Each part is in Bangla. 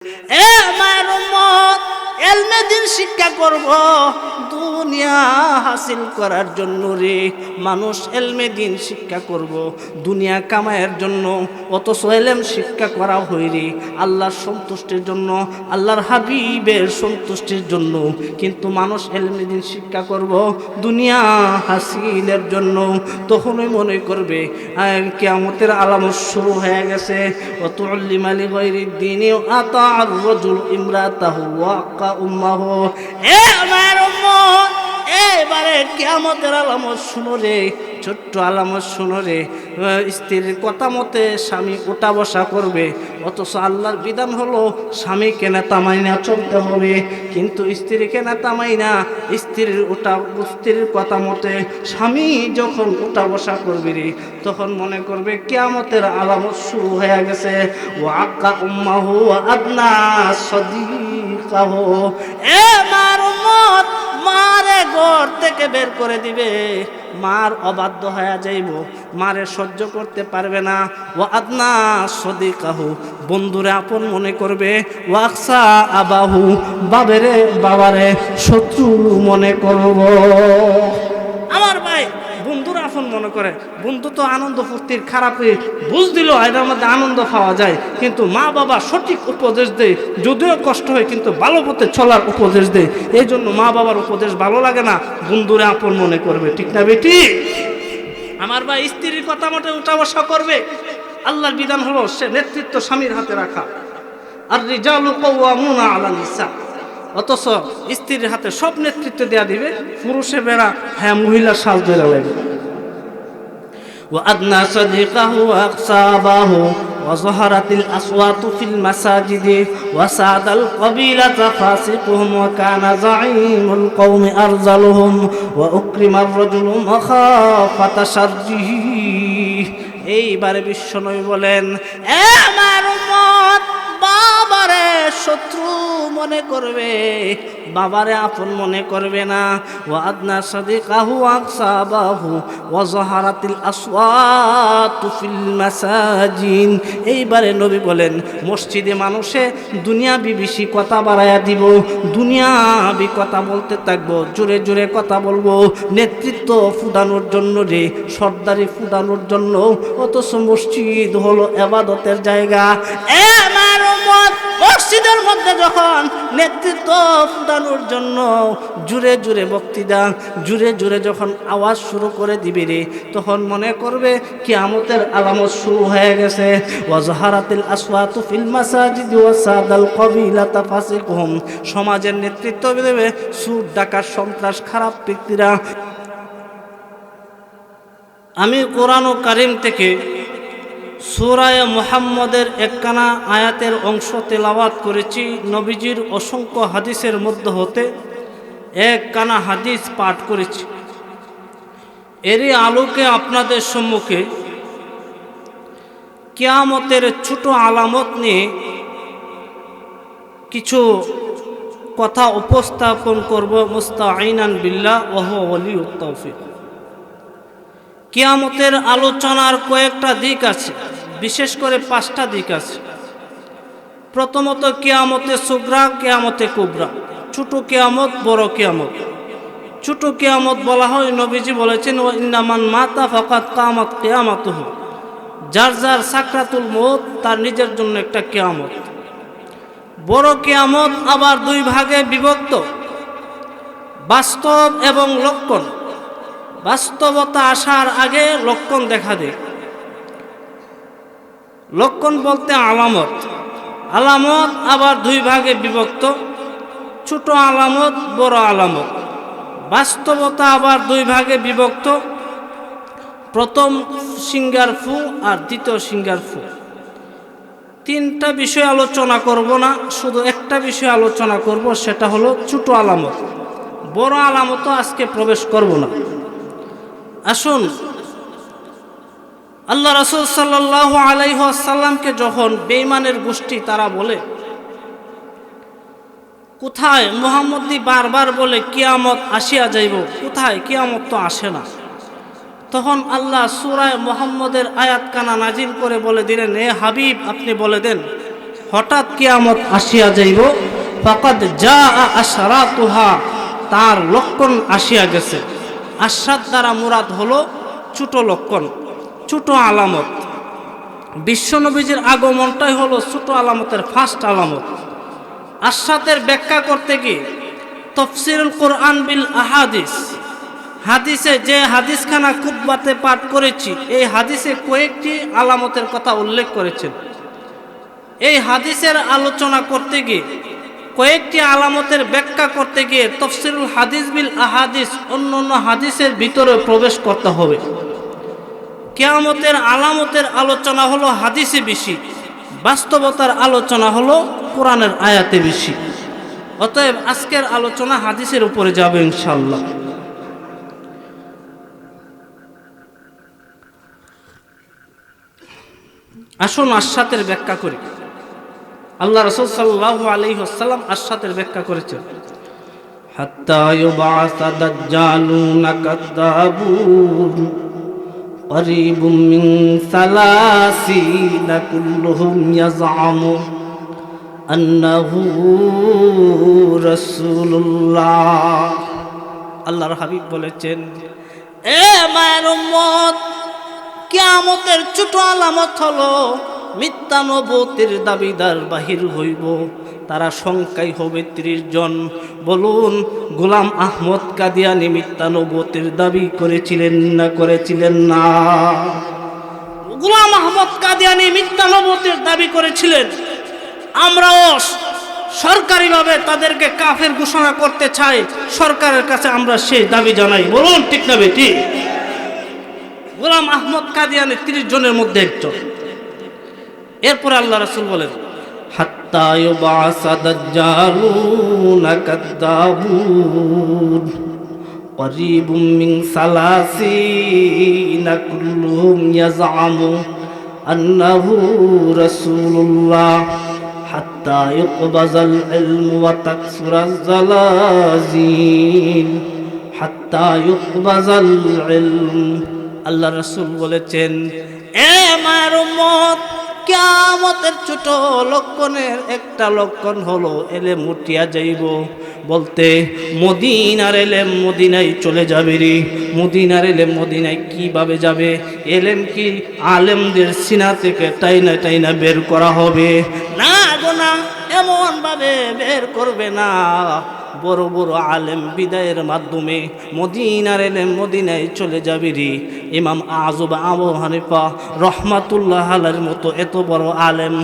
এ আমার উম্মত, এলমে দিন শিক্ষা করব দুনিয়া হাসিল করার জন্য রে। মানুষ এলমে দিন শিক্ষা করব দুনিয়া কামায়ের জন্য, অথচ এলেম শিক্ষা করা হয় রে আল্লাহর সন্তুষ্টির জন্য, আল্লাহর হাবিবের সন্তুষ্টির জন্য। কিন্তু মানুষ এলমে দিন শিক্ষা করব দুনিয়া হাসিলের জন্য। তখনই মনে করবে কিয়ামতের আলামত শুরু হয়ে গেছে। ওয়াতুল্লিমা লিগাইরিদ দীনি আতা আর রাজুল ইমরাতাহু ওয়া আক্কা উম্মাহু। এ আমার উম্মত, এবারে কিয়ামতের আলামত শুনো রে, ছোট্ট আলামত শুনো রে। স্ত্রীর কথা মতে স্বামী ওঠা বসা করবে, অথচ আল্লাহর বিধান হলো স্বামীকে নেতা মাইনা চলতে হবে, কিন্তু স্ত্রীকে নেতা মাইনা স্ত্রীর কথা মতে স্বামী যখন ওঠা বসা করবে রে, তখন মনে করবে কিয়ামতের আলামত শুরু হয়ে গেছে। ওয়া আক্কা উম্মাহু ওয়া আদনা সাদিকাহু। এ মার উম্মত, মারে ঘর থেকে বের করে দিবে, মার অবাধ্য হয়ে যাইব, মারে সহ্য করতে পারবে না। ও আদনা সদিকাহু, বন্ধুরে আপন মনে করবে। ও আকসা আবাহু, বাবারে শত্রু মনে করব। আমার ভাই, বন্ধুরা আপন মনে করে। বন্ধু তো আনন্দ ফুর্তির খারাপই বুঝ দিল, এটার মধ্যে আনন্দ পাওয়া যায়, কিন্তু মা বাবা সঠিক উপদেশ দেয়, যদিও কষ্ট হয় কিন্তু ভালো পথে চলার উপদেশ দেয়। এই জন্য মা বাবার উপদেশ ভালো লাগে না, বন্ধুরা আপন মনে করবে। ঠিক না বেটি? আমার ভাই স্ত্রীর কথা মতো উঠা বসা করবে। আল্লাহর বিধান হলো সে নেতৃত্ব স্বামীর হাতে রাখা। আর রিজালু কাওয়ামুনা আলা নিসা, অথচ স্ত্রীর হাতে সব নেতৃত্ব দেয়া দিবে, পুরুষে বেড়া হ্যাঁ মহিলা সাজ ধরে লাগবে। وأدنى صديقه وأقصابه وظهرت الأصوات في المساجد وساد القبيلة فاسقهم وكان زعيم القوم أرذلهم وأكرم الرجل مخافة شره। এইবারে বিশ্বনবী বলেন, এ আমার উম্মত, বাবারে শত্রু মনে করবে, বাবারে আপন মনে করবে না। ওয়া আদনা সাদিকাহু আকসাবাহু ওয়া যাহারাতিল আসওয়াতু ফিল মাসাজিদ। এইবারে নবী বলেন, মসজিদে মানুষে দুনিয়াবি বেশি কথা বাড়ায়া দিব, দুনিয়াবি কথা বলতে থাকবো, জোরে জোরে কথা বলবো, নেতৃত্ব ফুটানোর জন্য রে, সর্দারি ফুটানোর জন্য। অথচ মসজিদ হলো ইবাদতের জায়গা। এ আমার উম্মত, মসজিদের মধ্যে যখন নেতৃত্ব ফুটানোর জন্য জুড়ে জুড়ে বক্তৃতা, জুড়ে জুড়ে যখন আওয়াজ শুরু করে দিবে রে, তখন মনে করবে কিয়ামতের আলামত শুরু হয়ে গেছে। ওয়াজহারাতিল আসওয়াতু ফিল মাসাজিদি ওয়াসাদাল কাবিলাতা ফাসিকুহুম। সমাজের নেতৃত্ব দেবে সুদ, ডাকাত, সন্ত্রাস, খারাপ ব্যক্তিরা। আমি কোরআন ও কারীম থেকে সূরা মুহাম্মদের একখানা আয়াতের অংশ তেলাওয়াত করেছি। নবীজির অসংখ্য হাদিসের মধ্যে হতে একখানা হাদিস পাঠ করেছি। এরই আলোকে আপনাদের সম্মুখে কিয়ামতের ছোট আলামত নিয়ে কিছু কথা উপস্থাপন করব, মুস্তাঈনান বিল্লাহ ওয়া হুয়া ওয়ালিয়ুত তাওফীক। কিয়ামতের আলোচনার কয়েকটা দিক আছে, বিশেষ করে 5টা দিক আছে। প্রথমত কিয়ামতে সুগরা, কিয়ামতে কুবরা, ছোট কিয়ামত, বড় কিয়ামত। ছোট কিয়ামত বলা হয়, নবীজি বলেছেন, ওয়া ইন্নামান মাতা ফাকাত কামাত কিয়ামাতুহু। যার যার সাকরাতুল মউত, তার নিজের জন্য একটা কিয়ামত। বড় কিয়ামত আবার 2 ভাগে বিভক্ত, বাস্তব এবং লক্ষণ। বাস্তবতা আসার আগে লক্ষণ দেখা দেয়। লক্ষণ বলতে আলামত। আলামত আবার 2 ভাগে বিভক্ত, ছোট আলামত, বড় আলামত। বাস্তবতা আবার 2 ভাগে বিভক্ত, প্রথম সিঙ্গার ফু আর দ্বিতীয় সিঙ্গার ফু। 3টা বিষয় আলোচনা করব না, শুধু একটা বিষয় আলোচনা করব, সেটা হলো ছোট আলামত। বড় আলামত আজকে প্রবেশ করব না। আসুন, আল্লাহ রাসূল সাল্লাল্লাহু আলাইহি ওয়াসাল্লামকে যখন বেঈমানের গোষ্ঠী তারা বলে, কোথায় মুহাম্মদ বারবার বলে কিয়ামত আসিয়া যাইব, কোথায় কিয়ামত তো আসে না, তখন আল্লাহ সূরা মুহাম্মদের আয়াতখানা নাজিল করে বলে দিলেন, হে হাবিব, আপনি বলে দেন হঠাৎ কিয়ামত আসিয়া যাইব, ফাকাদ জাআ আশরাতুহা, তার লক্ষণ আসিয়া গেছে। আশরাত দ্বারা মুরাদ হলো ছোট লক্ষণ, ছোট আলামত। বিশ্বনবীজির আগমনটাই হলো ছোট আলামতের ফার্স্ট আলামত। আশরাতের ব্যাখ্যা করতে গিয়ে তাফসীরুল কোরআন বিল আহাদিস, হাদিসে যে হাদিসখানা খুতবাতে পাঠ করেছি, এই হাদিসে কয়েকটি আলামতের কথা উল্লেখ করেছেন। এই হাদিসের আলোচনা করতে গিয়ে, কয়েকটি আলামতের ব্যাখ্যা করতে গিয়ে তাফসীরুল হাদিস বিল আহাদিস, অন্য হাদিসের ভিতরে প্রবেশ করতে হবে। কিয়ামতের আলামতের আলোচনা হলো হাদিসে বেশি, বাস্তবতার আলোচনা হলো কোরআনের আয়াতে বেশি। অতএব আজকের আলোচনা হাদিসের উপরে যাবে ইনশাআল্লাহ। আসুন আশরাতের ব্যাখ্যা করি। আল্লাহ রাসূল সাল্লাল্লাহু আলাইহি ওয়াসাল্লাম আশরাতের ব্যাখ্যা করেছেন, হাত্তা ইউবাসা দাজ্জালুনা কাযাবুন করিবুম মিন সালাসিনা কুল্লুহুম ইয়াজআমু আন্নাহু রাসূলুল্লাহ। আল্লাহর হাবিব বলেছেন, এ মায়ের উম্মত, কিয়ামতের ছোট আলামত হলো মিথ্যা নবুয়তের দাবিদার বাহির হইব। তারা সংখ্যায় হবে 30 জন। বলুন, গোলাম আহমদ কাদিয়ানী মিথ্যা নবুয়তের দাবি করেছিলেন না? গোলাম আহমদ কাদিয়ানী মিথ্যা নবুয়তের দাবি করেছিলেন। আমরাও সরকারিভাবে তাদেরকে কাফের ঘোষণা করতে চাই, সরকারের কাছে আমরা সেই দাবি জানাই। বলুন ঠিক না বেটি? গোলাম আহমদ কাদিয়ানী 30 জনের মধ্যে একজন। এরপরে আল্লাহ রাসূল বলেন, হাত্তা ইউবাসা দাজ্জালুনা কাযাবুন করিবুম মিন সালাসিনা কুল্লুহুম ইয়াজআমু আন্নাহু রাসূলুল্লাহ হাত্তা ইউকবাজাল ইলমু ওয়া তাকসুরাজ জালাজিল হাত্তা ইউকবাজাল ইলম। আল্লাহ রাসূল বলেছেন, এ মায়ের উম্মত, কিয়ামতের ছোট লক্ষণের একটা লক্ষণ হলো এলেম উঠিয়া যাইব। বলতে মদিনার এলেম মদিনায় চলে যাবে রে। মদিনার এলেম মদিনায় কিভাবে যাবে? এলেম কি আলেমদের সিনা থেকে টাইনা বের করা হবে? না গো না, এমন ভাবে বের করবে না। বড় বড় আলেম বিদায়ের মাধ্যমে মদিনার এলেম মদিনায় চলে যাবে রে। ইমাম আযম আবু হানিফা রহমাতুল্লাহ আলাইহির মতো এত বড় আলেম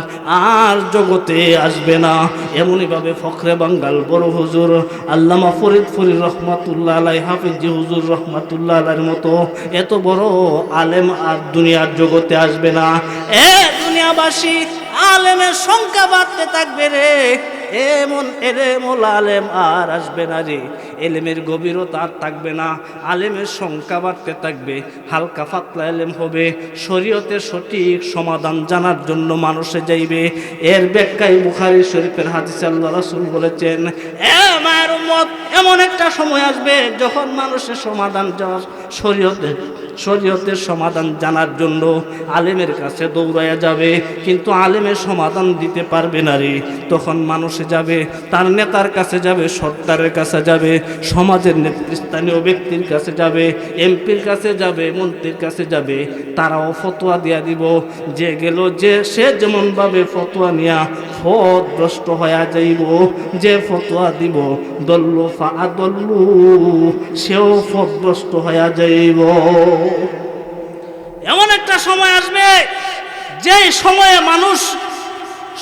আর জগতে আসবে না। এমনইভাবে ফখরে বাঙ্গাল বড় হুজুর আল্লামা ফরিদপুরি রহমাতুল্লাহ আলাইহি, হাফিজি হুজুর রহমাতুল্লাহ আলাইহির মতো এত বড় আলেম আর দুনিয়ার জগতে আসবে না। এ দুনিয়াবাসী, আলেমের সংখ্যা বাড়তে থাকবে রে। এমন এলেমুল আলেম আর আসবে না রে। এলেমের গভীরতা আর থাকবে না, আলেমের সংখ্যা বাড়তে থাকবে। হালকা পাতলা এলেম হবে, শরীয়তের সঠিক সমাধান জানার জন্য মানুষে যাইবে। এর ব্যাখ্যায় বুখারী শরীফের হাদিসে আল্লাহ রাসূল বলেছেন, এ মায়ের উম্মত, এমন একটা সময় আসবে যখন মানুষের সমাধান শরীয়তের সমাধান জানার জন্য আলেমের কাছে দৌড়াইয়া যাবে, কিন্তু আলেমের সমাধান দিতে পারবে না রে। তখন মানুষে যাবে, তার নেতার কাছে যাবে, সরকারের কাছে যাবে, সমাজের নেতৃস্থানীয় ব্যক্তির কাছে যাবে, এমপির কাছে যাবে, মন্ত্রীর কাছে যাবে। তারাও ফতোয়া দিয়া দিব। যে গেল, যে সে যেমনভাবে ফতোয়া নিয়া পথভ্রষ্ট হয়ে যাইব, যে ফতোয়া দিব দল্লু ফাআদল্লু, সেও পথভ্রষ্ট হয়ে যাইব। এমন একটা সময় আসবে যে সময়ে মানুষ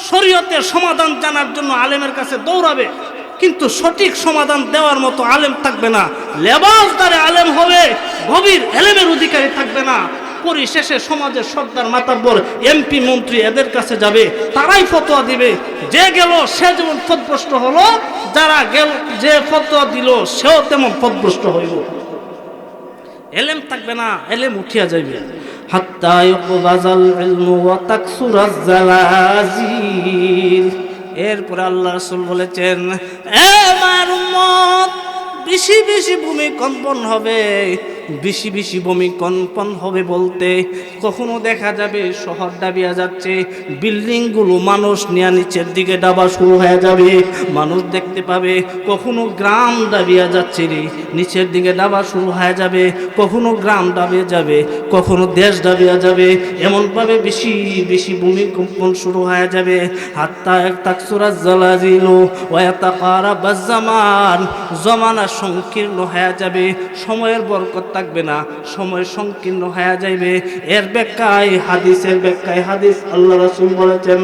শরীয়তের সমাধান জানার জন্য আলেমের কাছে দৌড়াবে, কিন্তু সঠিক সমাধান দেওয়ার মতো আলেম থাকবে না। লেবাসদারে আলেম হবে, গভীর এলেমের অধিকারী থাকবে না। পরিশেষে সমাজের সর্দার মাতাব্বর এমপি মন্ত্রী এদের কাছে যাবে, তারাই ফতোয়া দিবে। যে গেল সে যেমন পথভ্রষ্ট হলো, যারা গেল যে ফতোয়া দিল সেও তেমন পথভ্রষ্ট হইল। এলেম থাকবে না, এলেম উঠিয়া যাইবে। হাত্তা ইউকবাজাল ইলমু ওয়া তাকসুরাজ জালাজিল। এরপরে আল্লাহ রাসূল বলেছেন, এ মায়ের উম্মত, বেশি বেশি ভূমিকম্পন হবে, বেশি বেশি ভূমিকম্পন হবে বলতে কখনো দেখা যাবে শহর ডাবিয়া যাচ্ছে, বিল্ডিংগুলো মানুষ নিয়ে নিচের দিকে ডাবা শুরু হয়ে যাবে, মানুষ দেখতে পাবে। কখনো গ্রাম ডাবিয়া যাচ্ছে রে, নিচের দিকে ডাবা শুরু হয়ে যাবে, কখনো গ্রাম ডাবিয়ে যাবে, কখনো দেশ ডাবিয়া যাবে। এমনভাবে বেশি বেশি ভূমিকম্পন শুরু হয়ে যাবে। হাত্তা তাকসুরাজ জালাজিলু ওয়া ইয়াতাকারাবাজ জামান, জমানা সংকীর্ণ হয়ে যাবে, সময়ের বরকত থাকবে না, সময় সংকীর্ণ হয়ে যাবে। এর ব্যাখ্যায় হাদিসের ব্যাখ্যায় হাদিস আল্লাহ রাসূল বলেছেন,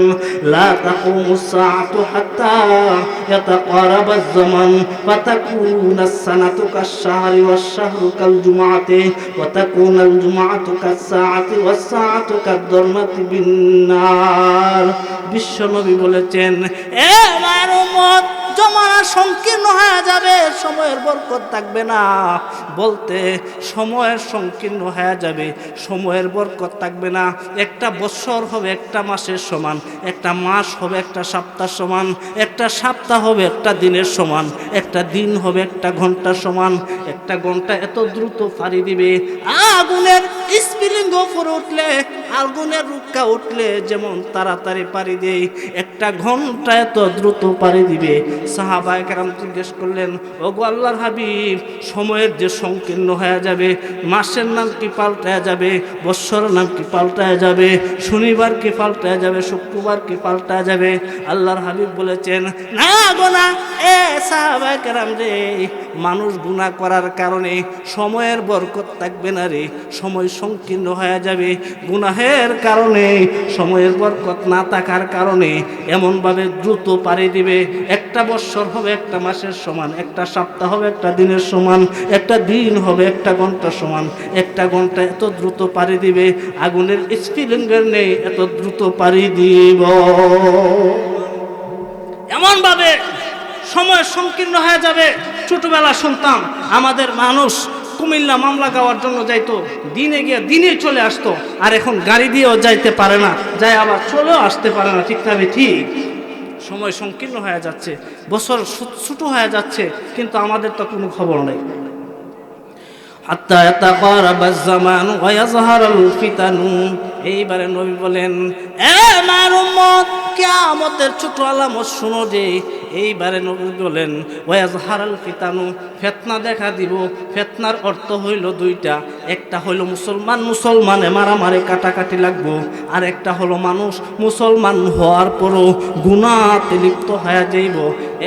লা তাকুমুস সাআতু হাত্তা ইয়াতাকারাবাজ জামান ওয়া তাকুনাস সানাতু কাশ-শাহরি ওয়াশ-শাহরু কাল-জুমআতি ওয়া তাকুনাল জুমআতু কাস-সাআতি ওয়াস-সাআতু কাদ-দরমাতি বিন-নার। বিশ্বনবী বলেছেন, এ আমার উম্মত, জমানা সংকীর্ণ হয়ে যাবে, সময়ের বরকত থাকবে না। বলতে সময়ের সংকীর্ণ হয়ে যাবে, সময়ের বরকত থাকবে না। একটা বছর হবে একটা মাসের সমান, একটা মাস হবে একটা সপ্তাহ সমান, একটা সপ্তাহ হবে একটা দিনের সমান, একটা দিন হবে একটা ঘন্টার সমান। একটা ঘন্টা এত দ্রুত পাড়ি দিবে, আগুনের স্পিলিঙ্গ উপরে উঠলে, আগুনের রুক্কা উঠলে যেমন তাড়াতাড়ি পাড়ি দেয়, একটা ঘন্টা এত দ্রুত পাড়ি দিবে। সাহাবায়ে কেরাম জিজ্ঞেস করলেন, ওগো আল্লাহর হাবিব, সময়ের যে সংকীর্ণ হয়ে যাবে, মাসের নাম কি পাল্টায় যাবে, বৎসরের নাম কি পাল্টায় যাবে, শনিবার কি পাল্টায় যাবে, শুক্রবার কি পাল্টায় যাবে? আল্লাহর হাবিব বলেছেন, না গো না, এ সাহাবায়ে কেরাম রে, মানুষ গুনাহ করার কারণে সময়ের বরকত থাকবে না রে, সময় সংকীর্ণ হয়ে যাবে। গুনাহের কারণে সময়ের বরকত না থাকার কারণে এমনভাবে দ্রুত পাড়ি দিবে, একটা বৎসর হবে একটা মাসের সমান, একটা সপ্তাহ হবে একটা দিনের সমান, একটা দিন হবে একটা ঘন্টার সমান। একটা ঘন্টা এত দ্রুত পাড়ি দিবে, আগুনের স্পিলিঙ্গের নেই এত দ্রুত পাড়ি দিব। এমনভাবে সময় সংকীর্ণ হয়ে যাবে। ছোটবেলা শুনতাম আমাদের মানুষ কুমিল্লা মামলা গাওয়ার জন্য যাইতো, দিনে গিয়ে দিনে চলে আসতো, আর এখন গাড়ি দিয়েও যাইতে পারে না, যায় আবার চলেও আসতে পারে না। ঠিক তবে ঠিক সময় সংকীর্ণ হয়ে যাচ্ছে, বছর ছোট হয়ে যাচ্ছে, কিন্তু আমাদের তো কোনো খবর নেই। হাত্তা ইয়াতাকারাবাজ জামানু ওয়া ইয়াযহারুল ফিতানু। এইবারে নবী বলেন, এ আমার উম্মত, কিয়ামতের ছোট আলামত শুনো যে। এইবারে নবী বলেন, ওয়া ইয়াযহারুল ফিতানু, ফিতনা দেখা দিব। ফিতনার অর্থ হইল দুইটা, একটা হইল মুসলমানে মারামারি কাটাকাটি লাগবো, আর একটা হলো মানুষ মুসলমান হওয়ার পরও গুনাহতে লিপ্ত হয়ে যাইব।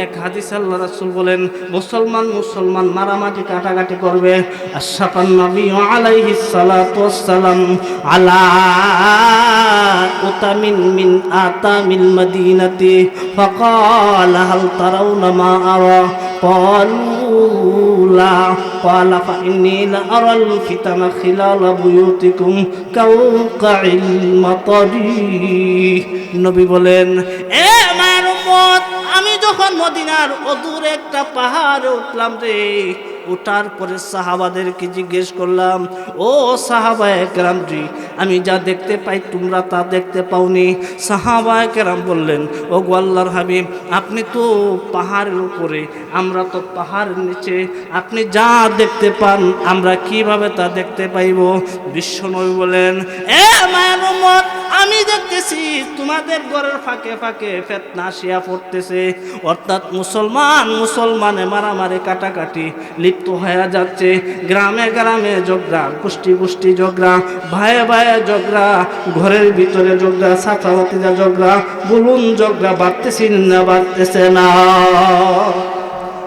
এক হাদিস আল্লাহ রাসূল বলেন, মুসলমান মারামারি কাটাকাটি করবে। আশরাফান নবী আলাইহিস সালাতু ওয়াসসালাম আলা উতামিন মিন আতামিল মাদিনাতি ফাকাল হাল তারাউনা মা আরা ক্বালু লা ক্বালা ফাইন্নী লা আরাল ফিতানা খিলালা বুয়ুতিকুম কাওকাইল মাতারি। নবী বলেন, এ আমার উম্মত, আমি যখন মদিনার অদূরে একটা পাহাড়ে উঠলাম রে, ওঠার পরে সাহাবাদেরকে জিজ্ঞেস করলাম, ও সাহাবায়ে কেরাম জি, আমি যা দেখতে পাই তোমরা তা দেখতে পাওনি? সাহাবায়ে কেরাম বললেন, ও গো আল্লাহর হাবিব, আপনি তো পাহাড়ের উপরে, আমরা তো পাহাড়ের নিচে, আপনি যা দেখতে পান আমরা কিভাবে তা দেখতে পাইব? বিশ্বনবী বলেন, এ মায়ের উম্মত, আমি দেখতেছি তোমাদের ঘরের ফাঁকে ফাঁকে ফিতনা আসিয়া পড়তেছে, অর্থাৎ মুসলমানে মারামারি কাটাকাটি লিপ্ত হয়ে যাচ্ছে। গ্রামে গ্রামে ঝগড়া, গোষ্ঠী ঝগড়া, ভাইয়ে ভাইয়ে ঝগড়া, ঘরের ভিতরে ঝগড়া, ছাত্র ভাতিজা ঝগড়া, বলুন ঝগড়া বাড়তেছে না বাড়তেছে না?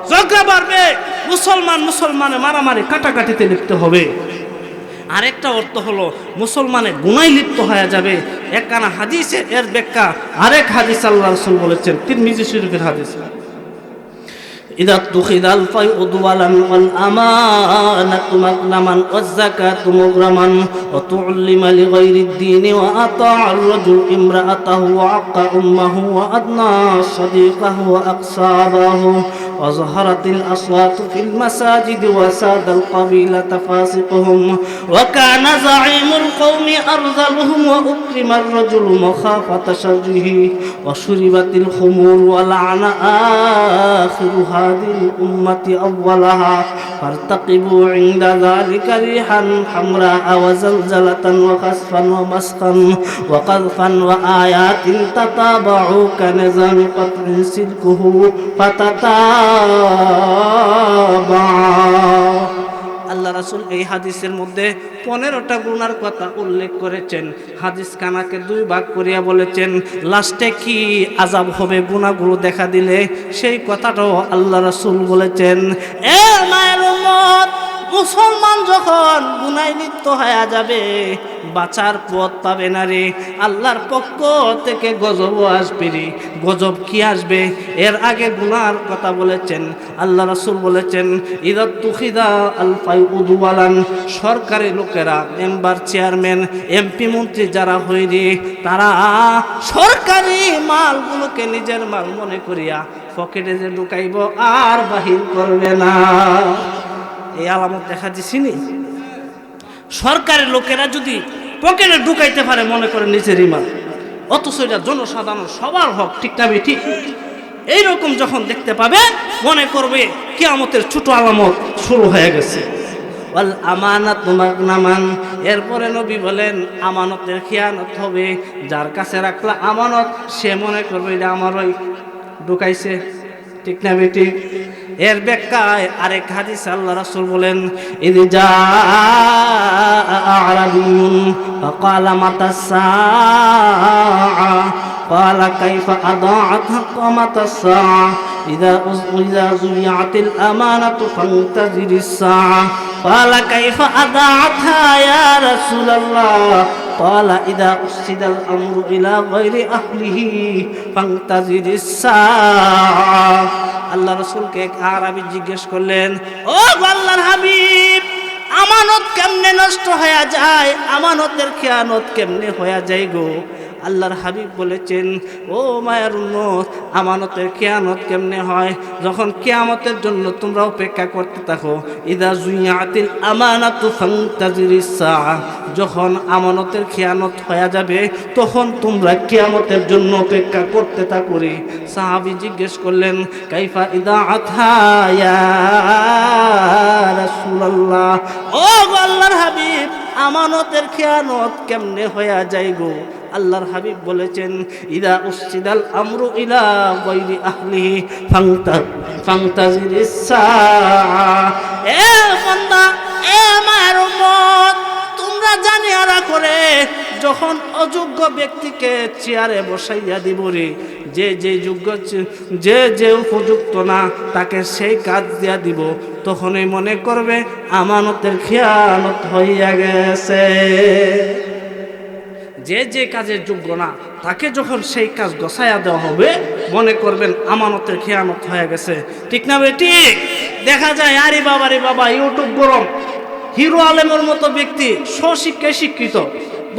ঝগড়া বাড়বে, মুসলমানে মারামারি কাটাকাটিতে লিপ্ত হবে। আরেকটা অর্থ হলো মুসলমানে গুনায় লিপ্ত হয়ে যাবে। একখানা হাদিসে এর ব্যাখ্যা, আরেক হাদিস আল্লাহ রাসূল বলেছেন, তিরমিজি শরীফের হাদিস, ইযা তুখিদাল ফায়উদ ওয়াল আমানাতু মাগনামান ওয়াজ যাকাতু মুগরামান ওয়া তু'ল্লিমা লিগাইরিদ দীনি ওয়া আতা'আর রাজুল ইমরাআতাহু ওয়া আক্কা উম্মাহু ওয়া আদনা সাদিকাহু ওয়া আকসাবাহু ওয়া যাহারাতিল আসওয়াতু ফিল মাসাজিদি ওয়া সাদাল কাবিলাতা ফাসিকুহুম ওয়া কানা যাঈমুল কওমি আরযালুহুম ওয়া উকরিমার রাজুলু মাখাফাতা শাররিহি ওয়া শুরিবাতিল খুমুর ওয়া লা'না আখিরুহা هذه الأمة أولها ফারতাকিবু ইনদা যালিকা রিহান হামরা ওয়া জালজালাতান ওয়া খাসফান ওয়া মাসখান ওয়া কাযফান ওয়া আয়াতিন তাতাবাউ কানাজামি কাতরিন সিলকুহু ফাতাতাবা। আল্লাহ রাসূল এই হাদিসের মধ্যে 15টা গুনার কথা উল্লেখ করেছেন। হাদিস কানাকে 2 ভাগ করিয়া বলেছেন। লাস্টে কি আযাব হবে গুনাহগুলো দেখা দিলে, সেই কথাটাও আল্লাহ রাসূল বলেছেন। এ মায়ের উম্মত, মুসলমান যখন গুনায় লিপ্ত হয়ে যাবে বাঁচার পথ পাবে না রে। আল্লাহর পক্ষ থেকে গজব আসবে রে। গজব কি আসবে? এর আগে গুনার কথা বলেছেন। আল্লাহ রাসূল বলেছেন, ইদা তুখিদা আলফাই উদওয়ালান, সরকারি লোকেরা, মেম্বার, চেয়ারম্যান, এমপি, মন্ত্রী যারা হয় রে, তারা সরকারি মালগুলোকে নিজের মাল মনে করিয়া পকেটে যে ঢুকাইব আর বাহির করবে না। এই আলামত দেখা দিছিনি। সরকারের লোকেরা যদি পকেটে ঢুকাইতে পারে মনে করে নিজের ইমান, অথচ এটা জনসাধারণ সবার হক, ঠিক না ঠিক? এইরকম যখন দেখতে পাবে মনে করবে কিয়ামতের ছোট আলামত শুরু হয়ে গেছে। ওয়াল আমানাতু মাগনামান, এরপরে নবী বলেন আমানতের খেয়ানত হবে। যার কাছে রাখলা আমানত সে মনে করবে এটা আমারই, ঢুকাইছে, ঠিক না বেটি? এর ব্যাখ্যায় আরেক হাদিস আল্লাহ রাসূল বলেন, ইয জাআ আরাবিয়ুন ফাকালা মাতাস সাআ ক্বালা কাইফা আদাআত মাতাস সাআ ইযা যুইআতিল আমানাতু ফান্তাজিরিস সাআ ক্বালা কাইফা আদাআতহা ইয়া রাসূলাল্লাহ ক্বালা ইযা উসিদাল আমরু ইলা গায়রি আহলিহি ফান্তাজিরিস সাআ। আল্লাহ রাসূলকে এক আরবি জিজ্ঞেস করলেন, ও আল্লাহর হাবিব, আমানত কেমনে নষ্ট হয়ে যায়, আমানতের খেয়ানত কেমনে হয়ে যায় গো? আল্লাহর হাবিব বলেছেন, ও মায়ের উম্মত, আমানতের খেয়ানত কেমনে হয়? যখন কিয়ামতের জন্য তোমরা অপেক্ষা করতে থাকো, ইদা যুইআতিল আমানাতু ফান্তাজিরিস সাআ, যখন আমানতের খেয়ানত হয়ে যাবে তখন তোমরা কিয়ামতের জন্য অপেক্ষা করতে থাকো রে। সাহাবী জিজ্ঞেস করলেন, কাইফা ইদাআতহা ইয়া রাসূলুল্লাহ, ও আল্লাহর হাবিব, আমানতের খেয়ানত কেমনে হয়ে যায় গো? আল্লাহর হাবিব বলেছেন, ইদা উসিদাল আমরু ইলা গায়রি আহলিহি ফান্তাজিরিস সাআ। এ বান্দা, এ মায়ের উম্মত, তোমরা জানিয়া রাখো রে, যখন অযোগ্য ব্যক্তিকে চেয়ারে বসাইয়া দিব রে, যে যোগ্য, যে উপযুক্ত না তাকে সেই কাজ দিয়া দিব, তখনই মনে করবে আমানতের খেয়ানত হইয়া গেছে। যে কাজের যোগ্য না তাকে যখন সেই কাজ গোছাইয়া দেওয়া হবে মনে করবেন আমানতের খেয়ানত হয়ে গেছে, ঠিক না বেটি? দেখা যায় আরে বাবা ইউটিউব গরম, হিরো আলমের মতো ব্যক্তি, স্বশিক্ষায় শিক্ষিত,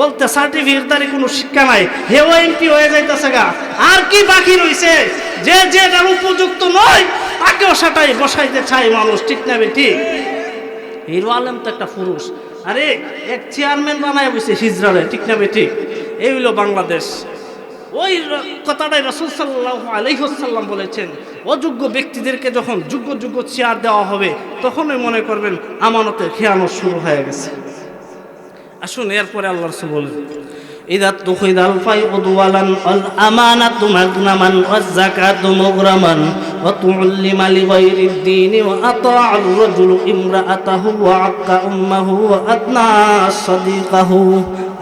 বলতে সার্টিফিকেটদারি কোনো শিক্ষা নাই, হেও এমপি হয়ে যাইতেছে গা। আর কি বাকি রইছে? যেটার উপযুক্ত নয় তাকেও সেটাই বসাইতে চায় মানুষ, ঠিক না বেটি? হিরো আলম তো একটা পুরুষ, আরে এক চেয়ারম্যান বানায় বসে হিজরালে, ঠিক না বেটি? এই হইল বাংলাদেশ। ওই কথাটাই রাসূল সাল্লাল্লাহু আলাইহি ওয়াসাল্লাম বলেছেন, অযোগ্য ব্যক্তিদেরকে যখন যোগ্য চেয়ার দেওয়া হবে তখনই মনে করবেন আমানতের খেয়ানত শুরু হয়ে গেছে। আসুন এরপরে আল্লাহ রাসূল বলেন, ইযা তুখিদাল ফাইউদওয়ালান আল আমানাতু মাগনামান ওয়াজ যাকাতু মুগরামান ওয়া তুউল্লিমা লিগায়রিদ দীনি ওয়া আতাআর রাজুলু ইমরাআতাহু ওয়া আক্কা উম্মাহু ওয়া আদনা সাদিকাহু।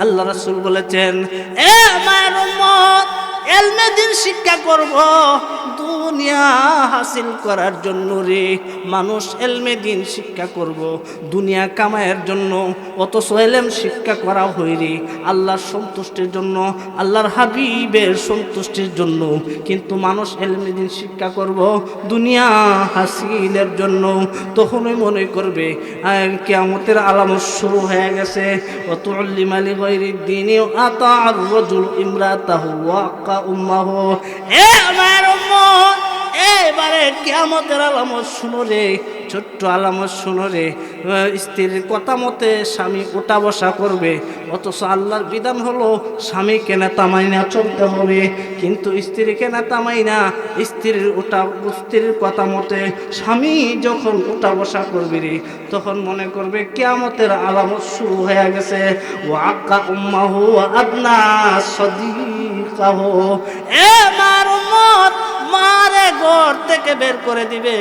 আল্লাহ রাসূল বলেছেন, এ মায়ের উম্মত, এলমে দিন শিক্ষা করব দুনিয়া হাসিল করার জন্য রে। মানুষ এলমে দিন শিক্ষা করব দুনিয়া কামায়ের জন্য, অথচ এলেম শিক্ষা করা হয় রে আল্লাহর সন্তুষ্টির জন্য, আল্লাহর হাবিবের সন্তুষ্টির জন্য। কিন্তু মানুষ এলমে দিন শিক্ষা করব দুনিয়া হাসিলের জন্য, তখনই মনে করবে কিয়ামতের আলামত শুরু হয়ে গেছে। ওয়াতুল্লিমা লিগায়রিদ দীনি ওয়া আতাআর রাজুলু ইমরাতাহু ওয়া আক্কা উম্মাহু। এ আমার উম্মত, এবারে কিয়ামতের আলামত শুনো রে। ছোট্ট আলামত শুনো রে, স্ত্রীর কথা মতে স্বামী ওঠা বসা করবে, অথচ আল্লাহর বিধান হলো স্বামীকে নেতা মাইনা চলতে হবে, কিন্তু স্ত্রীকে নেতা মাইনা স্ত্রীর কথা মতে স্বামী যখন ওঠা বসা করবে রে, তখন মনে করবে কিয়ামতের আলামত শুরু হয়ে গেছে। ওয়াক্কা উম্মাহু আদনা সাদিকাহু, এ মার উম্মত, মারে ঘর থেকে বের করে দিবে,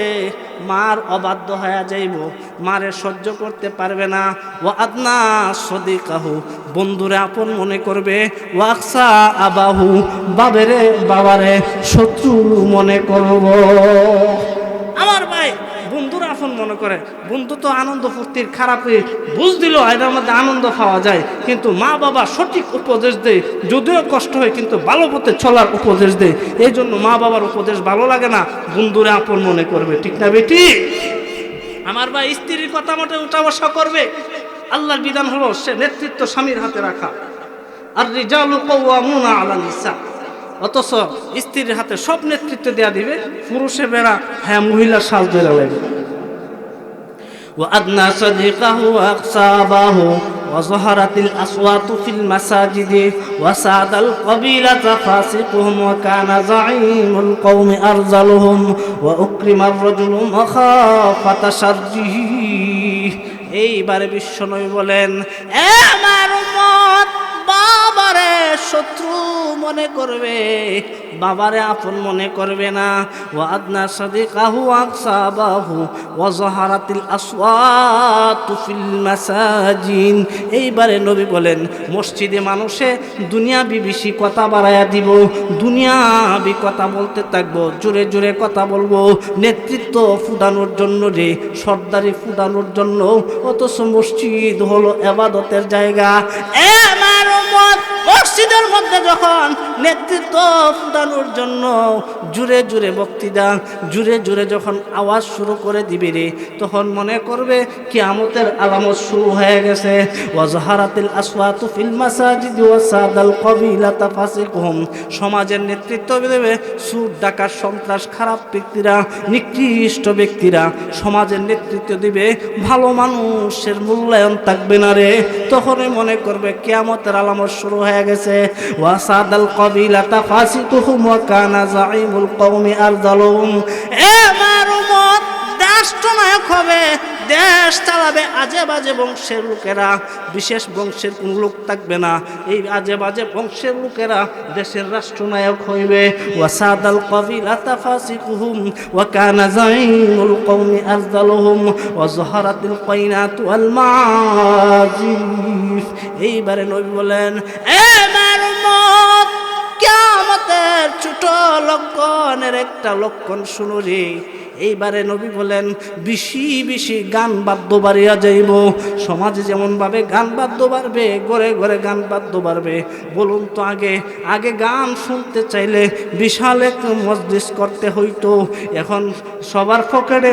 মার অবাধ্য হয়ে যাইব, মারে সহ্য করতে পারবে না। ও আদনা সদিকাহু, বন্ধুরে আপন মনে করবে। ওয়াকসা আবাহু, বাবারে শত্রু মনে করব। আমার ভাই, বন্ধুরা আপন মনে করে, বন্ধু তো আনন্দ ফুর্তির খারাপে বুঝ দিল, এটার মধ্যে আনন্দ পাওয়া যায়, কিন্তু মা বাবা সঠিক উপদেশ দেয়, যদিও কষ্ট হয় কিন্তু ভালো পথে চলার উপদেশ দেয়, এই জন্য মা বাবার উপদেশ ভালো লাগে না, বন্ধুরা আপন মনে করবে, ঠিক না বেটি? আমার ভাই, স্ত্রীর কথা মতো উঠা বসা করবে। আল্লাহর বিধান হলো সে নেতৃত্ব স্বামীর হাতে রাখা। আর রিজালু কাওয়ামুনা আলা নিসা, অথচ স্ত্রীর হাতে সব নেতৃত্ব দেয়া দিবে, পুরুষে বেড়া হ্যাঁ মহিলার সাজ ধরে লাগবে। وأدنى صديقه وأقصابه وظهرت الأصوات في المساجد وساد القبيلة فاسقهم وكان زعيم القوم أرذلهم وأكرم الرجل مخافة شره। এইবারে বিশ্বনবী বলেন, এ আমার উম্মত, বাবারে শত্রু মনে করবে, বাবারে আপন মনে করবে না। ওয়া আদনা সাদিকাহু আকসাবাহু ওয়া যাহারাতিল আসওয়াতু ফিল মাসাজিদ। এইবারে নবী বলেন, মসজিদে মানুষে দুনিয়াবি বেশি কথা বাড়ায়া দিব, দুনিয়াবি কথা বলতে থাকবো, জোরে জোরে কথা বলবো, নেতৃত্ব ফুটানোর জন্য রে, সর্দারি ফুটানোর জন্য, অথচ মসজিদ হলো ইবাদতের জায়গা। মসজিদের মধ্যে যখন নেতৃত্ব ফুটানোর জন্য জুড়ে জুড়ে বক্তৃতা, জুড়ে জুড়ে যখন আওয়াজ শুরু করে দিবে রে, তখন মনে করবে কিয়ামতের আলামত শুরু হয়ে গেছে। ওয়াজহারাতিল আসওয়াতু ফিল মাসাজিদ ওয়াসাদাল কাবিলাতা ফাসিকুহুম, সমাজের নেতৃত্ব দেবে সুদ, ডাকাত, সন্ত্রাস, খারাপ ব্যক্তিরা, নিকৃষ্ট ব্যক্তিরা সমাজের নেতৃত্ব দিবে, ভালো মানুষের মূল্যায়ন থাকবে না রে, তখনই মনে করবে কিয়ামতের আলামত শুরু হয়ে গেছে। ওয়াসাদাল কাবিলাতা ফাসিকুহুম ওয়া কানা যাঈমুল কওমি আরযালুহুম। এ আমার উম্মত, রাষ্ট্রনায়ক হবে, দেশ চালাবে আজে বাজে বংশের লোকেরা, বিশেষ বংশের কোন লোক থাকবে না, এই আজে বাজে বংশের লোকেরা দেশের রাষ্ট্রনায়ক হইবে। ওয়াসাদাল কাবিলাতা ফাসিকুহুম ওয়া কানা যাঈমুল কওমি আরযালুহুম ওয়া যাহারাতিল কাইনাতু ওয়াল মাআজিফ। এইবারে নবী বলেন, এ আমার উম্মত, কিয়ামতের ছোট লক্ষণের একটা লক্ষণ শুনো রে। এইবারে নবী বলেন, বেশি বেশি গান বাদ্য বাড়িয়া যাইব, সমাজে যেমন ভাবে গান বাদ্য বাড়বে, ঘরে ঘরে গান বাদ্য বাড়বে। বলুন তো, আগে গান শুনতে চাইলে বিশাল এক মজলিস করতে হইতো, এখন সবার পকেটে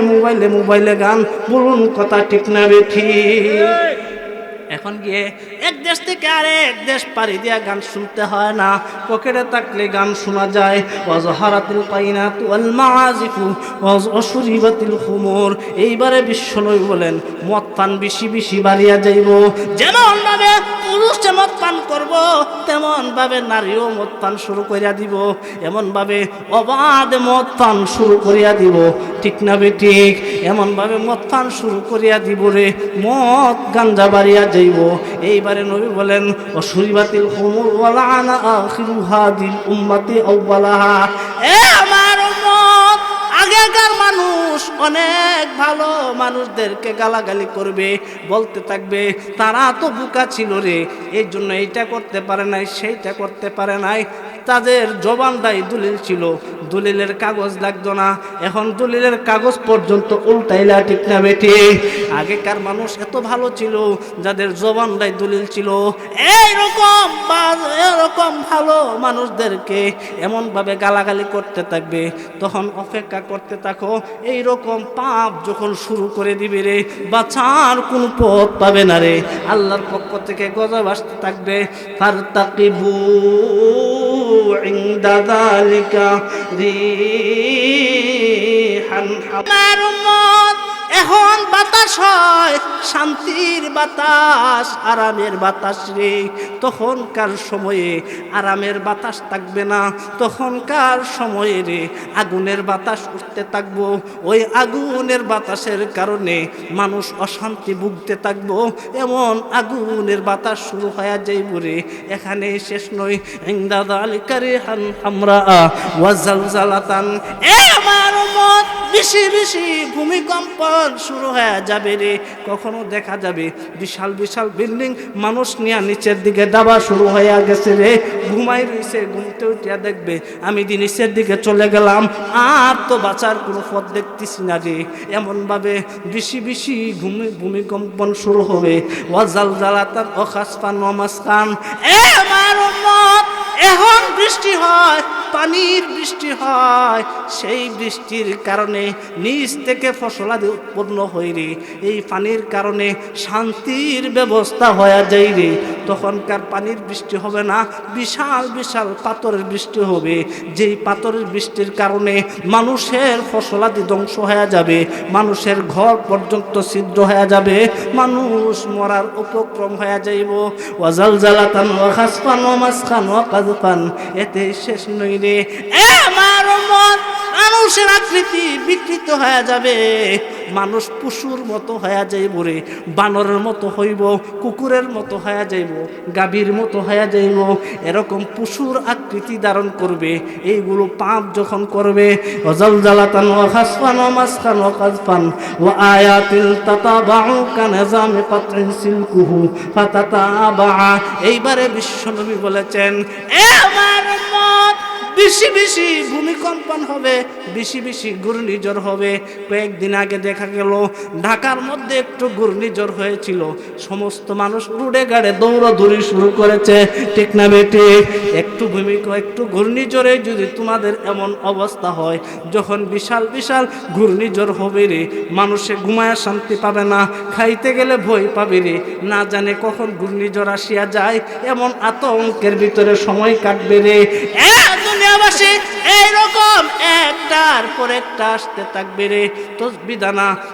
মোবাইলে গান। বলুন কথা ঠিক না বেঠি? এখন গিয়ে এক দেশ থেকে আরেক দেশ পাড়ি দিয়া গান শুনতে হয় না, পকেটে থাকলে গান শোনা যায়। ওয়াজহারাতিল কাইনাতু ওয়াল মাআজিফু ওয়াশুরিবাতিল খুমুর। এইবারে বিশ্বনবী বলেন, মদ পান বেশি বেশি বাড়িয়া যাইব। যেমন ভাবে পুরুষ মদ পান করব, তেমন ভাবে নারীও মদ পান শুরু করিয়া দিব, এমন ভাবে অবাধ মদ পান শুরু করিয়া দিব, ঠিক না বেঠিক? এমন ভাবে মদ পান শুরু করিয়া দিব রে, মদ গাঞ্জা বাড়িয়া যাইব। এইবারে নবী বলেন, অশুরিবাতিল খুমুর ওয়া লাআনা আখিরু হাদিল উম্মতি আউওয়ালাহা। এ আমার উম্মত, আগেকার মানুষ অনেক ভালো মানুষদেরকে গালাগালি করবে, বলতে থাকবে তারা তো বোকা ছিল রে, এই জন্য এইটা করতে পারে নাই, সেইটা করতে পারে নাই। তাদের জবানটাই দলিল ছিল, দলিলের কাগজ লাগতো না, এখন দলিলের কাগজ পর্যন্ত উল্টাইলা, ঠিক না বেটি? আগেকার মানুষ এত ভালো ছিল, যাদের জবানটাই দলিল ছিল। এরকম ভালো মানুষদেরকে এমনভাবে গালাগালি করতে থাকবে, তখন অপেক্ষা করতে থাকো, এইরকম পাপ যখন শুরু করে দিবে রে, বাঁচার কোন পথ পাবে না রে, আল্লাহর পক্ষ থেকে গজব আসতে থাকবে। ফারতাকিবু ইনদা যালিকা রিহান। আমার উম্মত, এখন বাতাস হয় শান্তির বাতাস, আরামের বাতাস রে। তখনকার সময়ে আরামের বাতাস থাকবে না, তখনকার সময়ে রে আগুনের বাতাস উঠতে থাকবো। ওই আগুনের বাতাসের কারণে মানুষ অশান্তি ভুগতে থাকবো। এমন আগুনের বাতাস শুরু হয়ে যাইব রে। এখানে শেষ নয়, ইনদা যালিকা রিহান হামরা ওয়া জালজালাতান। এ আমার উম্মত, বেশি বেশি ভূমিকম্পন শুরু হয়ে যাবে রে। কখনো দেখা যাবে বিশাল বিশাল বিল্ডিং মানুষ নিয়ে নিচের দিকে দাবা শুরু হয়ে গেছে রে। ঘুমাই রয়েছে, ঘুমতে উঠিয়া দেখবে আমি দি নিচের দিকে চলে গেলাম, আর তো বাঁচার কোনো পথ দেখতেছি না রে। এমনভাবে বেশি বেশি ভূমিকম্পন শুরু হবে। ওয়া জালজালাতান ওয়া খাসফান ওয়া মাসকান। এ আমার উম্মত, এখন বৃষ্টি হয়, পানির বৃষ্টি হয়। সেই বৃষ্টির কারণে নিচ থেকে ফসলাদি উৎপন্ন হয় রে। এই পানির কারণে শান্তির ব্যবস্থা হয়ে যায় রে। তখনকার পানির বৃষ্টি হবে না, বিশাল বিশাল পাথরের বৃষ্টি হবে। যেই পাথরের বৃষ্টির কারণে মানুষের ফসলাদি ধ্বংস হয়ে যাবে, মানুষের ঘর পর্যন্ত ছিদ্র হয়ে যাবে, মানুষ মরার উপক্রম হয়ে যাইব। ওয়া জালজালাতান ওয়া খাসফান ওয়া মাসখান ওয়া কাযফান। এতে শেষ নই রে। এ আমার উম্মত, মানুষের আকৃতি বিকৃত হয়ে যাবে, মানুষ পশুর মতো হয়ে যাইব রে। বানরের মতো হইব, কুকুরের মতো হয়ে যাইব, গাভীর মতো হয়ে যাইব। এরকম পশুর আকৃতি ধারণ করবে। এইগুলো পাপ যখন করবে, জালজালাতান ওয়া খাসফান ওয়া মাসখান ওয়া কাযফান ওয়া আয়াতিল তাতাবাউ কানাজামি কাতরিন সিলকুহু ফাতাতাবা। এইবারে বিশ্বনবী বলেছেন, এ আমার উম্মত, বেশি বেশি ভূমিকম্পন হবে, বেশি বেশি ঘূর্ণিঝড় হবে। কয়েকদিন আগে দেখা গেল ঢাকার মধ্যে একটু ঘূর্ণিঝড় হয়েছিল, সমস্ত মানুষ রোডে গাড়ে দৌড়াদৌড়ি শুরু করেছে, ঠিক না বেটে? একটু ঘূর্ণিঝড়ে যদি তোমাদের এমন অবস্থা হয়, যখন বিশাল বিশাল ঘূর্ণিঝড় হবে রে, মানুষে ঘুমায় শান্তি পাবে না, খাইতে গেলে ভয় পাবে রে। না জানে কখন ঘূর্ণিঝড় আসিয়া যায়, এমন আতঙ্কের ভিতরে সময় কাটবে রে। দুনিয়াবাসী এইরকম একটার পর একটা আসতে থাকবে রে।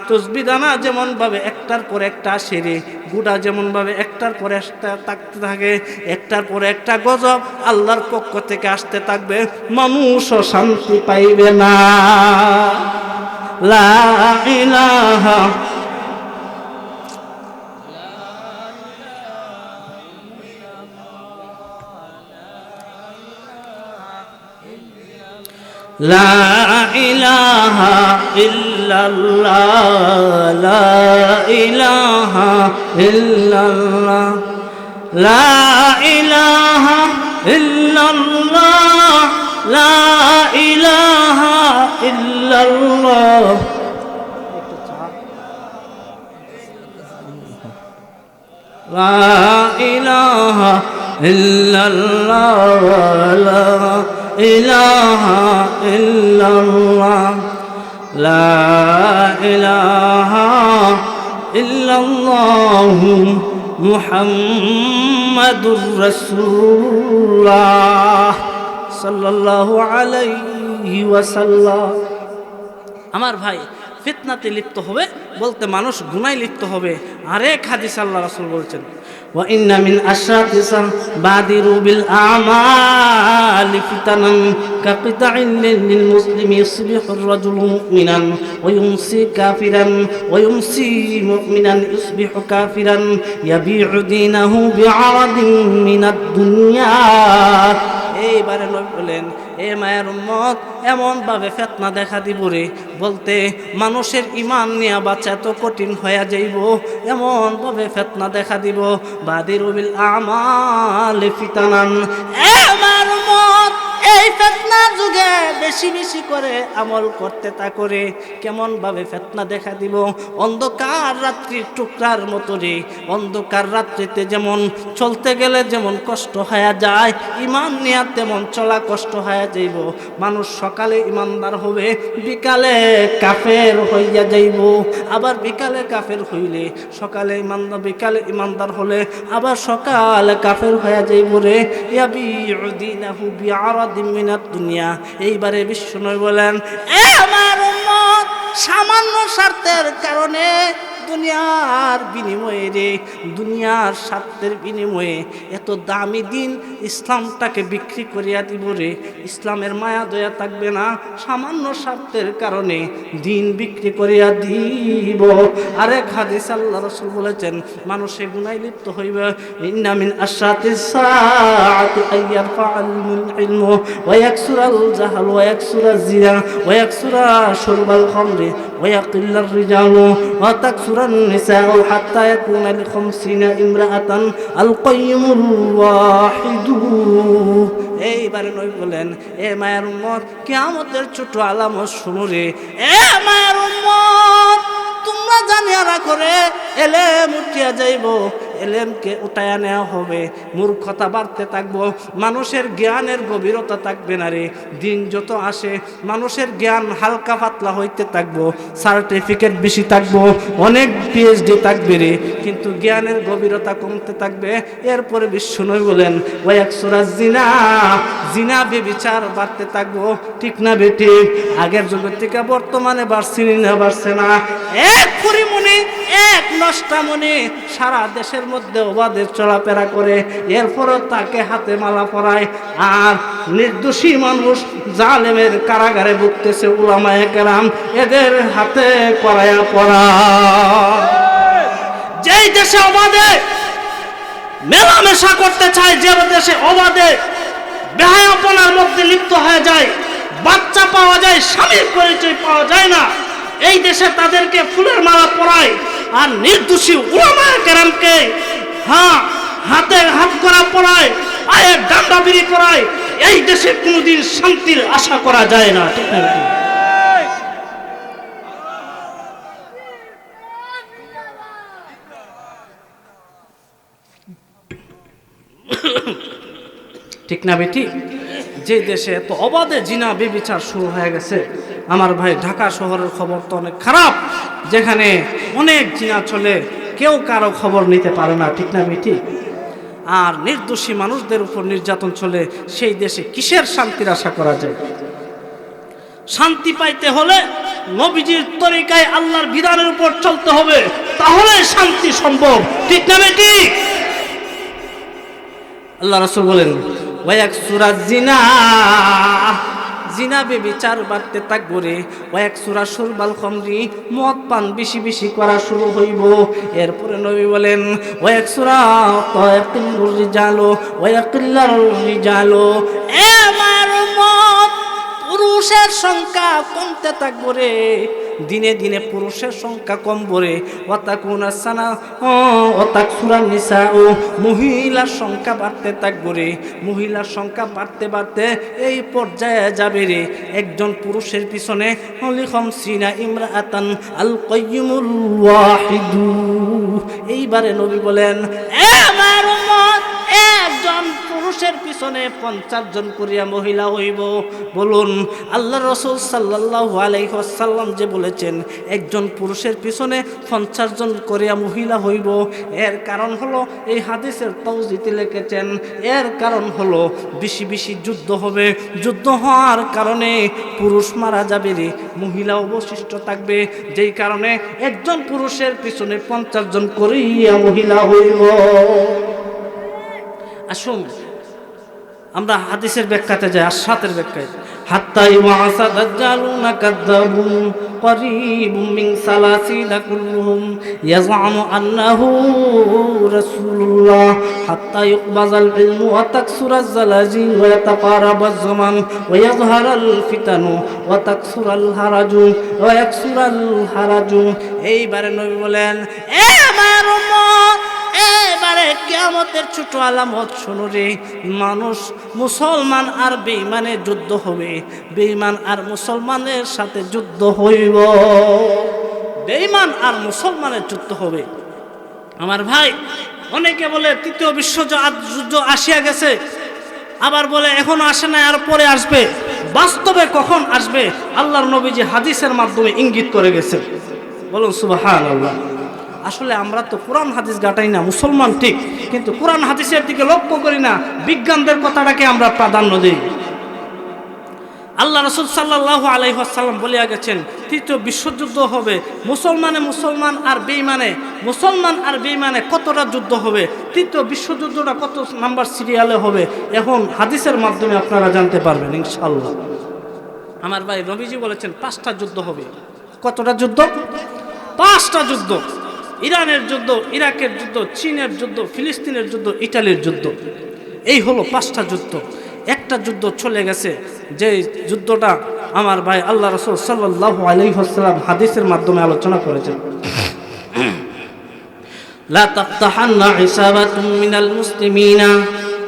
তসবিহ দানা যেমন ভাবে একটার পর একটা আসে রে, গুড়া যেমন ভাবে একটার পর একটা থাকতে থাকে, একটার পর একটা গজব আল্লাহর পক্ষ থেকে আসতে থাকবে, মানুষও শান্তি পাইবে না। লা ইলাহা লা ইলাহা ইল্লাল্লাহ, লা ইলাহা ইল্লাল্লাহ, লা ইলাহা ইল্লাল্লাহ, লা ইলাহা ইল্লাল্লাহ। লা ইলাহা ইল্লাল্লাহ, লা ইলাহা ইল্লাল্লাহ, লা ইলাহা ইল্লাল্লাহ মুহাম্মাদুর রাসূলুল্লাহ সাল্লাল্লাহু আলাইহি ওয়াসাল্লাম। আমার ভাই, ফিতনাতে লিপ্ত হবে বলতে মানুষ গুনায় লিপ্ত হবে। আরেক হাদিস আল্লাহ রাসূল বলছেন, ওয়া ইন্না মিন আশরাতি সাম বাদিরু বিল আমালি ফিতানান কাকিতাইন লিল মুসলিমি ইসবিহু আর-রাজুলু মুমিনান ওয়া ইউমসি কাফিরান ওয়া ইউমসি মুমিনান ইসবিহু কাফিরান ইয়াবিউ দীনাহু বিআরাদিন মিনাদ দুনিয়া। এইবারে নবী বলেন, এ মায়ের উম্মত, এমন ভাবে ফিতনা দেখা দিব রে, বলতে মানুষের ঈমান নিয়ে বাঁচা তো কঠিন হয়ে যাইব। এমন ভাবে ফিতনা দেখা দিব, বাদিরু বিল আমালি ফিতানান। এ মায়ের উম্মত, এই ফিতনার যুগে বেশি বেশি করে আমল করতে তা করে কেমন ভাবে ফিতনা দেখা দিব। অন্ধকার রাত্রির টুকরার মতো রে, অন্ধকার রাত্রিতে যেমন চলতে গেলে যেমন কষ্ট হয়ে যায়, ঈমান নিয়ে তেমন চলা কষ্ট হয়ে যাইব। মানুষ সকালে ঈমানদার হবে, বিকালে কাফের হইয়া যাইব। আবার বিকালে কাফের হইলে সকালে ঈমানদার, বিকালে ঈমানদার হলে আবার সকালে কাফের হইয়া যাইব রে। ইয়াবিউ দীনাহু বিআরাদিন মিনাদ দুনিয়া। এইবারে বিশ্বনবী বলেন, এ আমার উম্মত, সামান্য স্বার্থের কারণে দুনিয়ার বিনিময়ে রে, দুনিয়ার স্বার্থের বিনিময়ে এত দামি দিন ইসলামটাকে বিক্রি করিয়া দিব রে। ইসলামের মায়া দয়া থাকবে না, সামান্য স্বার্থের কারণে দিন বিক্রি করিয়া দিব। আরেক হাদিস আল্লাহ রাসূল বলেছেন, মানুষে গুনাহে লিপ্ত হইবে। ইন্না মিন আশরাতিস সাআতি আইয়ারফাআল ইলমু ওয়া ইয়াকসুরাল জাহল ওয়া ইয়াকসুরাজ জিনা ওয়া ইয়াকসুরা শুরবাল খামরি ওয়া ইয়াকিল্লার রিজালু ওয়া তাকসুরান নিসাউ হাত্তা ইয়াকুনা লি50 ইমরাআতান আল কাইয়ুমুল ওয়াহিদু। এইবারে নবী বলেন, এ মায়ের উম্মত, কিয়ামতের ছোট আলামত শুনো রে। এ মায়ের উম্মত, তোমরা জানিয়া রাখো রে, এলেম উঠিয়া যাইব, এলেমকে উঠাইয়া নেওয়া হবে, মূর্খতা বাড়তে থাকবো, মানুষের জ্ঞানের গভীরতা থাকবে না রে। দিন যত আসে মানুষের জ্ঞান হালকা পাতলা হইতে থাকবো, সার্টিফিকেট বেশি থাকবো, অনেক পিএইচডি থাকবে রে, কিন্তু জ্ঞানের গভীরতা কমতে থাকবে। এরপরে বিশ্বনবী বলেন, ওয়াকসুরাজ জিনা, জিনা ব্যভিচার বাড়তে থাকবো। ঠিক না বেটি? আগের যুগের থেকে বর্তমানে বাড়ছে না বাড়ছে না? এক পরিমণি, এক নষ্টামণি সারা দেশের মধ্যে অবাধের চলাফেরা করে, এরপরও তাকে হাতে মালা পরায়, আর নির্দোষী মানুষ জালেমের কারাগারে ভুগতেছে, উলামায়ে কেরাম এদের হাতে করায়া পড়া। যেই দেশে অবাধে মেলামেশা করতে চায়, যে দেশে অবাধে বেহায়াপনার মধ্যে লিপ্ত হয়ে যায়, বাচ্চা পাওয়া যায়, স্বামীর পরিচয় পাওয়া যায় না, এই দেশে তাদেরকে ফুলের মালা পরায়, আর নির্দোষী উলামায়ে কেরামকে হাতে হাত করা পরায়, পায়ের ডান্ডা বিড়ি করায়। এই দেশে কোনোদিন শান্তির আশা করা যায় না। ঠিক না? ঠিক না বেটি? যে দেশে এত অবাধে জিনা ব্যভিচার শুরু হয়ে গেছে, আমার ভাই, ঢাকা শহরের খবর তো অনেক খারাপ, যেখানে অনেক জিনা চলে, কেউ কারো খবর নিতে পারে না। ঠিক না বেটি? আর নির্দোষী মানুষদের উপর নির্যাতন চলে, সেই দেশে কিসের শান্তির আশা করা যায়? শান্তি পাইতে হলে নবীজির তরিকায় আল্লাহর বিধানের উপর চলতে হবে, তাহলে শান্তি সম্ভব। ঠিক না বেটি? আল্লাহ রাসূল বলেন, ওয়াকসুরাজ জিনা, জিনা ব্যভিচার বাড়তে থাকবো রে। ওয়াকসুরা শুরবাল খামরি, মদ পান বেশি বেশি করা শুরু হইব। এরপরে নবী বলেন, ওয়াকসুরা তায়াকিল্লুর রিজালু ওয়াকিল্লার রিজালু, এ আমার উম্মত, পুরুষের সংখ্যা কমতে থাকবো রে, দিনে দিনে পুরুষের সংখ্যা কমবো রে। ওয়াতাকুনা সানা ওয়াতাকসুরান নিসাউ, মহিলার সংখ্যা বাড়তে থাকবো রে, মহিলার সংখ্যা বাড়তে বাড়তে এই পর্যায়ে যাবে রে, একজন পুরুষের পিছনে লি50 ইমরাআতান আল কাইয়ুমুল ওয়াহিদু। এইবারে নবী বলেন, এ আমার উম্মত, একজন পুরুষের পিছনে 50 জন করিয়া মহিলা হইব। বলুন, আল্লাহ রাসূল সাল্লাল্লাহু আলাইহি ওয়াসাল্লাম যে বলেছেন একজন পুরুষের পিছনে 50 জন করিয়া মহিলা হইব, এর কারণ হলো, এই হাদিসের তাওজিতে লিখেছেন, এর কারণ হলো বেশি বেশি যুদ্ধ হবে, যুদ্ধ হওয়ার কারণে পুরুষ মারা যাবে রে, মহিলা অবশিষ্ট থাকবে, যেই কারণে একজন পুরুষের পিছনে 50 জন করিয়া মহিলা হইব। আসুন আমরা হাদিসের ব্যাখ্যাতে যাই, আশরাতের ব্যাখ্যায়। হাত্তা ইউআসা দাজ্জালুনা কাযাবুন করিবুম মিন সালাসিলা কুল্লুহুম ইয়াজআমু আন্নাহু রাসূলুল্লাহ হাত্তা ইউকবাযাল ইলমু ওয়া তাকসুরাজ জালাজিল ওয়া ইয়াতাকারাবাজ জামান ওয়া ইয়াযহারাল ফিতানু ওয়া তাকসুরাল হারাজু ওয়া ইয়াকসুরাল হারাজু। এইবারে নবী বলেন, এ আমার উম্মত, এবারে কিয়ামতের ছোট আলামত শোনো রে। মানুষ, মুসলমান আর বেঈমানের যুদ্ধ হবে, বেঈমান আর মুসলমানের সাথে যুদ্ধ হইব, বেঈমান আর মুসলমানের যুদ্ধ হবে। আমার ভাই, অনেকে বলে তৃতীয় বিশ্বযুদ্ধ আসিয়া গেছে, আবার বলে এখনো আসে নাই, আর পরে আসবে। বাস্তবে কখন আসবে আল্লাহর নবীজি হাদিসের মাধ্যমে ইঙ্গিত করে গেছে। বলুন সুবহানাল্লাহ। আসলে আমরা তো কোরআন হাদিস গাটাই না, মুসলমান ঠিক, কিন্তু কোরআন হাদিসের দিকে লক্ষ্য করি না, বিজ্ঞানদের কথাটাকে আমরা প্রাধান্য দিই। আল্লাহ রাসূল সাল্লাল্লাহু আলাইহি ওয়াসাল্লাম বলিয়া গেছেন তৃতীয় বিশ্বযুদ্ধ হবে, মুসলমান আর বেঈমানে কতটা যুদ্ধ হবে, তৃতীয় বিশ্বযুদ্ধটা কত নাম্বার সিরিয়ালে হবে, এখন হাদিসের মাধ্যমে আপনারা জানতে পারবেন ইনশাআল্লাহ। আমার ভাই নবীজি বলেছেন 5টা যুদ্ধ হবে। কতটা যুদ্ধ? 5টা যুদ্ধ। ইরানের যুদ্ধ, ইরাকের যুদ্ধ, চীনের যুদ্ধ, ফিলিস্তিনের যুদ্ধ, ইটালির যুদ্ধ, এই হলো 5টা যুদ্ধ। একটা যুদ্ধ চলে গেছে, যে যুদ্ধটা আমার ভাই আল্লাহ রাসূল সাল্লাল্লাহু আলাইহি ওয়াসাল্লাম হাদিসের মাধ্যমে আলোচনা করেছেন। লা তাফতাহান্না ইসাবাতুম মিনাল মুসলিমিনা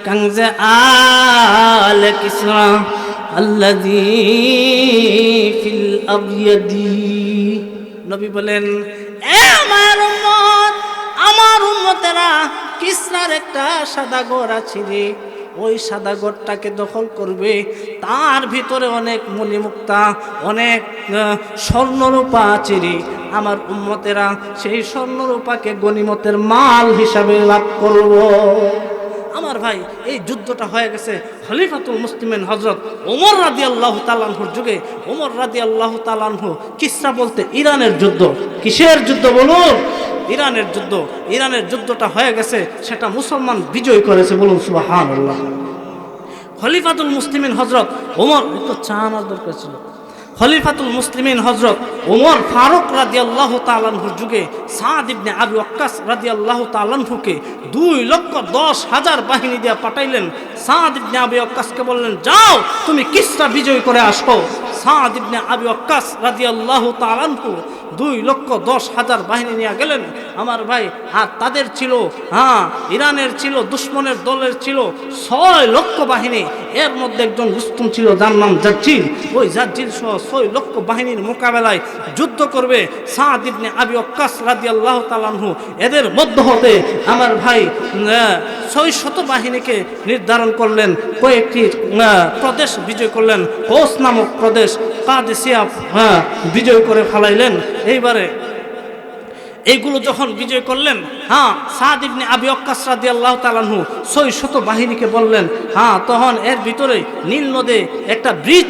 কানজা আল কিসরা আল্লাযী ফিল আবয়াদি। নবী বলেন, এ আমার উম্মতেরা, কিসরার একটা সাদা ঘর আছে রে, ওই সাদা ঘরটাকে দখল করবে, তার ভিতরে অনেক মণিমুক্তা, অনেক স্বর্ণরূপা আছে রে। আমার উম্মতেরা সেই স্বর্ণরূপাকে গনিমতের মাল হিসাবে লাভ করব। আমার ভাই এই যুদ্ধটা হয়ে গেছে খলিফাতুল মুসলিমিন হযরত ওমর রাদিয়াল্লাহু তাআলা আনহুর যুগে। ওমর রাদিয়াল্লাহু তাআলা আনহু, কিসরা বলতে ইরানের যুদ্ধ। কিসের যুদ্ধ বলুন? ইরানের যুদ্ধ। ইরানের যুদ্ধটা হয়ে গেছে, সেটা মুসলমান বিজয় করেছে, বলুন সুবহানাল্লাহ। খলিফাতুল মুসলিমিন হযরত ওমর, একটু চা আনার দরকার ছিল। খলিফাতুল মুসলিমিন হযরত ওমর ফারুক রাদিয়াল্লাহু তাআলা আনহুর যুগে সাদ ইবনে আবি ওয়াক্কাস রাদিয়াল্লাহু তাআলা আনহুকে 2,10,000 বাহিনী দিয়ে পাঠাইলেন। সাদ ইবনে আবি ওয়াক্কাসকে বললেন, যাও তুমি কিসরা বিজয় করে আসো। সাদ ইবনে আবি ওয়াক্কাস রাদিয়াল্লাহু তাআলা আনহু 2,10,000 বাহিনী নিয়ে গেলেন। আমার ভাই, আর তাদের ছিল, ইরানের ছিল, দুশ্মনের দলের ছিল 6 লক্ষ বাহিনী। এর মধ্যে একজন রুস্তম ছিল, যার নাম জাজ্জিল। ওই জাজ্জিল সহ 6 লক্ষ বাহিনীর মোকাবেলায় যুদ্ধ করবে সাদ ইবনে আবি ওয়াক্কাস রাদিয়াল্লাহু তাআলা আনহু। এদের মধ্য হতে আমার ভাই 600 বাহিনীকে নির্ধারণ করলেন, কয়েকটি প্রদেশ বিজয় করলেন। কোস নামক প্রদেশ কাদেসিয়া বিজয় করে ফেলাইলেন। এইবারে এইগুলো যখন বিজয় করলেন, সাদ ইবনে আবি ওয়াক্কাস রাদিয়াল্লাহু তাআলা আনহু 600 বাহিনীকে বললেন, তখন এর ভিতরে নীল নদে একটা ব্রিজ